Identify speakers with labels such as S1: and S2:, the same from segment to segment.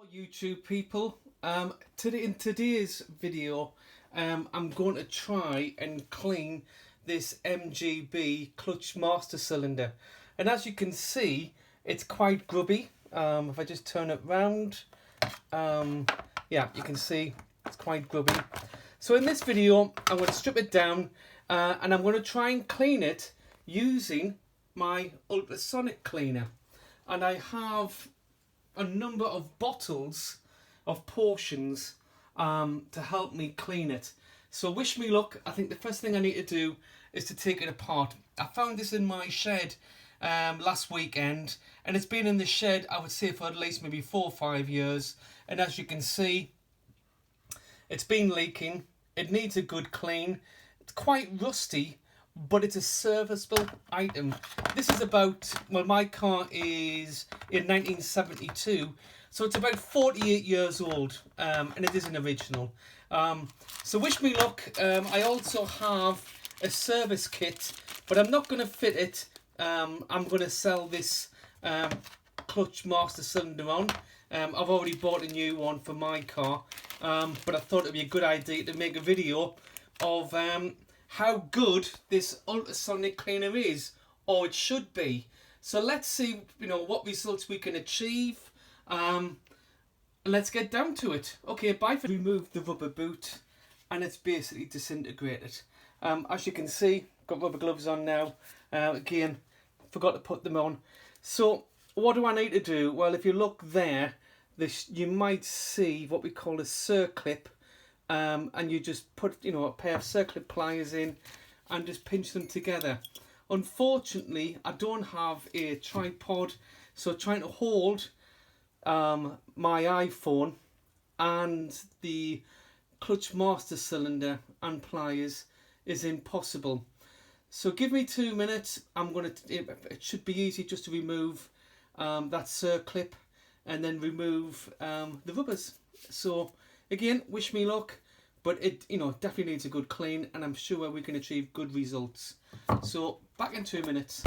S1: YouTube people, in today's video I'm going to try and clean this MGB clutch master cylinder, and as you can see it's quite grubby. If I just turn it round, yeah, you can see it's quite grubby. So in this video I'm going to strip it down and I'm going to try and clean it using my ultrasonic cleaner, and I have a number of bottles of portions to help me clean it. So wish me luck. I think the first thing I need to do is to take it apart. I found this in my shed last weekend, and it's been in the shed, I would say, for at least maybe 4 or 5 years, and as you can see it's been leaking. It needs a good clean. It's quite rusty, but it's a serviceable item. This is about, well, my car is in 1972, so it's about 48 years old, and it is an original. So wish me luck. I also have a service kit, but I'm not going to fit it. I'm going to sell this clutch master cylinder on. I've already bought a new one for my car, but I thought it'd be a good idea to make a video of how good this ultrasonic cleaner is, or it should be. So let's see, what results we can achieve. Let's get down to it. Okay, remove the rubber boot, and it's basically disintegrated. As you can see, got rubber gloves on now. Again, forgot to put them on. So what do I need to do? Well, if you look there, you might see what we call a circlip. And you just put a pair of circlip pliers in and just pinch them together. Unfortunately, I don't have a tripod, so trying to hold my iPhone and the clutch master cylinder and pliers is impossible. So give me 2 minutes. It should be easy just to remove that circlip and then remove the rubbers. So again, wish me luck, but it definitely needs a good clean, and I'm sure we can achieve good results. So back in 2 minutes.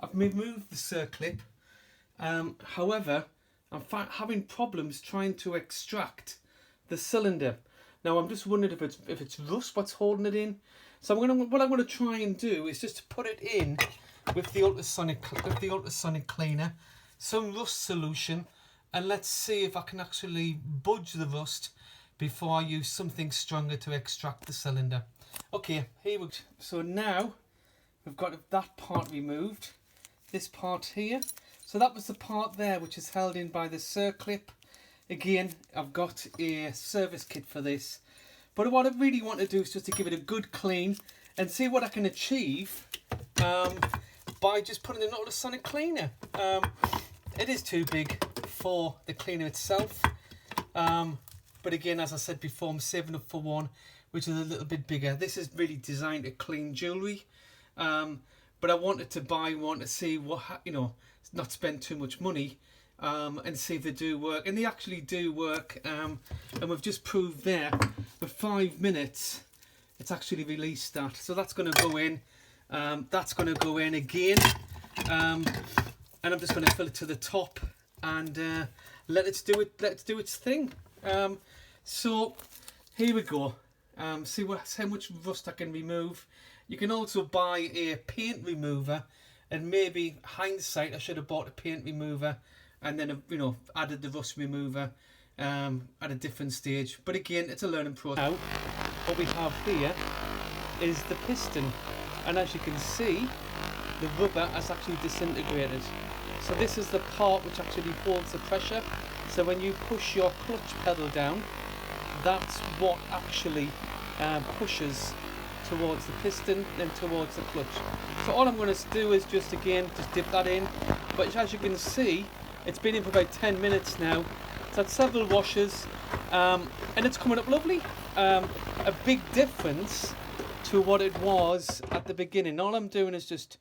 S1: I've removed the circlip, however I'm having problems trying to extract the cylinder. Now I'm just wondering if it's rust what's holding it in. So what I'm going to try and do is just to put it in with the ultrasonic cleaner, some rust solution, and let's see if I can actually budge the rust before I use something stronger to extract the cylinder. Okay, here we go. So now we've got that part removed. This part here, so that was the part there which is held in by the circlip. Again, I've got a service kit for this, but what I really want to do is just to give it a good clean and see what I can achieve by just putting an ultrasonic cleaner. It is too big for the cleaner itself, but again, as I said before, I'm saving up for one which is a little bit bigger. This is really designed to clean jewellery. But I wanted to buy one to see what, not spend too much money, and see if they do work. And they actually do work, and we've just proved there, for 5 minutes, it's actually released that. So that's going to go in, that's going to go in again, and I'm just going to fill it to the top and let it do its thing. So here we go. See how much rust I can remove. You can also buy a paint remover, and maybe hindsight I should have bought a paint remover and then added the rust remover at a different stage. But again, it's a learning process. Now what we have here is the piston, and as you can see, the rubber has actually disintegrated. So this is the part which actually holds the pressure. So when you push your clutch pedal down, that's what actually pushes to towards the piston, then towards the clutch. So all I'm going to do is just dip that in. But as you can see, it's been in for about 10 minutes now. It's had several washes, and it's coming up lovely. A big difference to what it was at the beginning. All I'm doing is just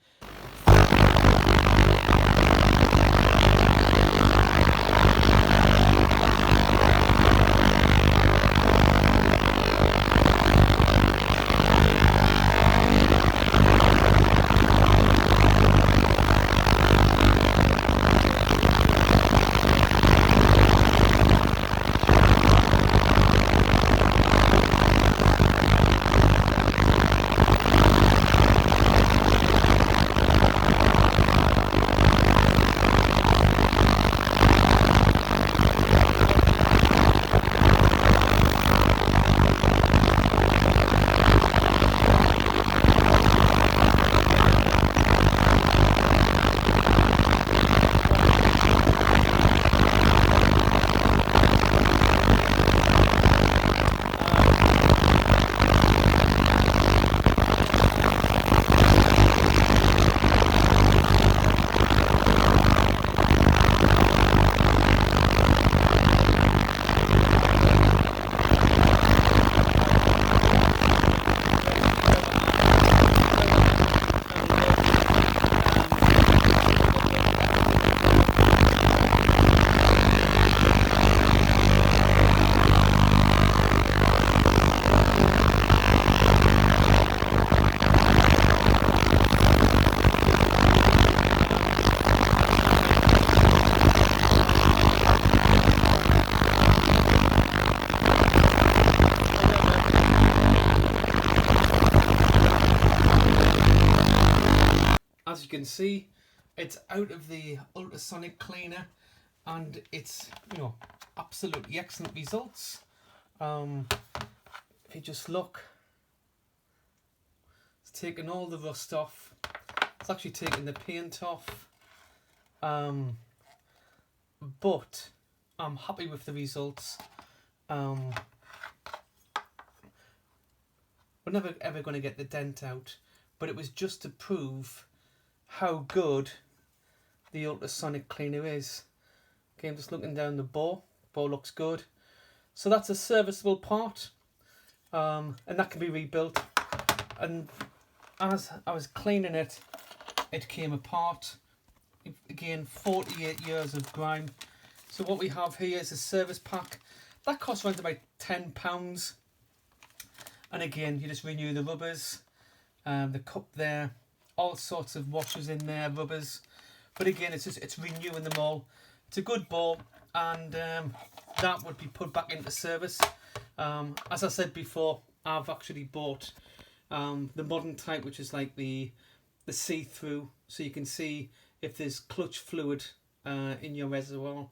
S1: as you can see, it's out of the Ultrasonic Cleaner, and it's, you know, absolutely excellent results. If you just look, it's taken all the rust off. It's actually taken the paint off. But I'm happy with the results. We're never ever going to get the dent out, but it was just to prove how good the Ultrasonic Cleaner is. Okay, I'm just looking down the bore. Bore looks good. So that's a serviceable part, and that can be rebuilt. And as I was cleaning it, it came apart. Again, 48 years of grime. So what we have here is a service pack. That costs around about £10. And again, you just renew the rubbers, the cup there, all sorts of washers in there, rubbers. But again, it's renewing them all. It's a good bore, and that would be put back into service. As I said before, I've actually bought the modern type, which is like the see-through, so you can see if there's clutch fluid in your reservoir.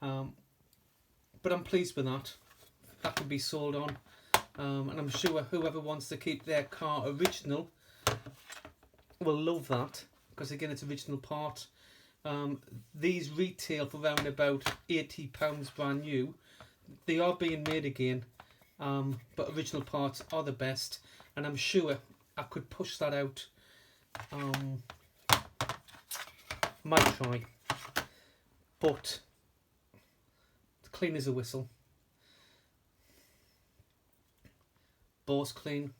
S1: But I'm pleased with that. That could be sold on. And I'm sure whoever wants to keep their car original will love that, because again, it's original part. These retail for around about £80 brand new. They are being made again, but original parts are the best, and I'm sure I could push that out. Might try, but clean as a whistle. Bore's clean,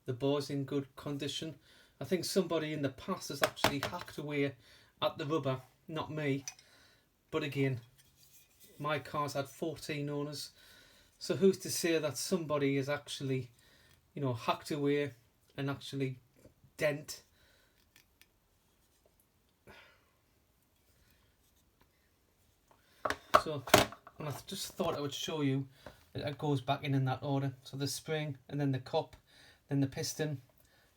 S1: the bore's in good condition. I think somebody in the past has actually hacked away at the rubber, not me. But again, my car's had 14 owners, so who's to say that somebody has actually, you know, hacked away and actually dent. So, and I just thought I would show you. It goes back in that order. So the spring, and then the cup, then the piston,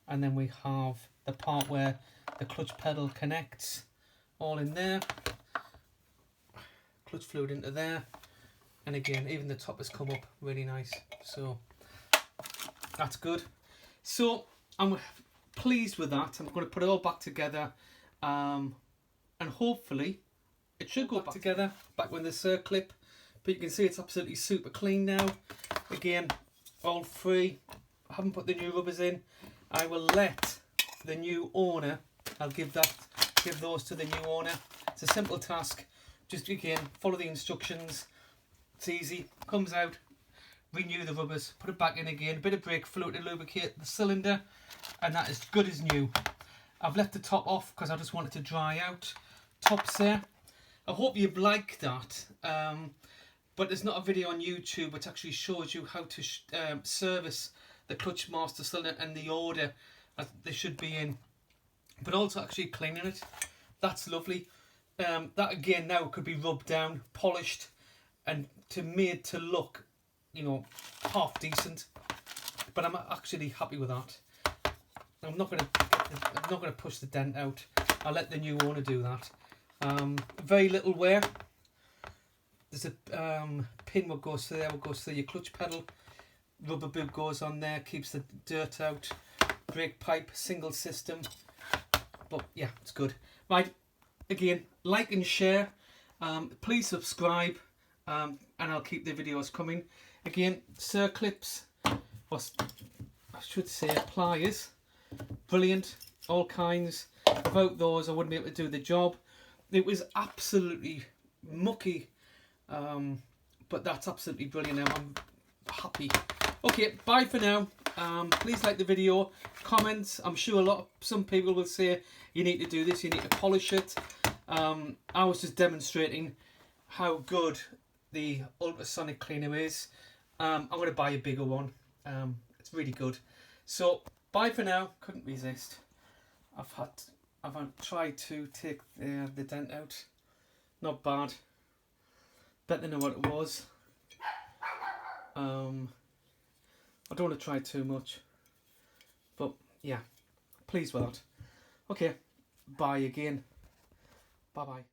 S1: and then we have the part where the clutch pedal connects, all in there. Clutch fluid into there, and again, even the top has come up really nice. So that's good. So I'm pleased with that. I'm going to put it all back together, and hopefully it should go back together, back with the circlip. But you can see it's absolutely super clean now. Again, all free. haven't put the new rubbers in, I will let the new owner, I'll give those to the new owner. It's a simple task. Just again, follow the instructions. It's easy. Comes out, renew the rubbers, put it back in again, a bit of brake fluid to lubricate the cylinder, and that is good as new. I've left the top off because I just want it to dry out. Top's there. I hope you've liked that. But there's not a video on YouTube which actually shows you how to service the clutch master cylinder and the order they should be in, but also actually cleaning it. That's lovely. That again now could be rubbed down, polished, and made to look, you know, half decent. But I'm actually happy with that. I'm not gonna push the dent out. I'll let the new owner do that. Very little wear. There's a pin what goes through there, what goes through your clutch pedal. Rubber boob goes on there, keeps the dirt out. Brake pipe, single system. But yeah, it's good. Right, again, like and share. Please subscribe, and I'll keep the videos coming. Again, circlips, or I should say pliers. Brilliant, all kinds. Without those, I wouldn't be able to do the job. It was absolutely mucky. But that's absolutely brilliant now. I'm happy. Okay, bye for now. Please like the video, comments. I'm sure some people will say you need to do this, you need to polish it. I was just demonstrating how good the Ultrasonic Cleaner is. I'm going to buy a bigger one. It's really good. So bye for now. Couldn't resist. I've tried to take the dent out. Not bad. Better than what it was. I don't want to try too much, but yeah, pleased with that. Okay, bye again. Bye bye.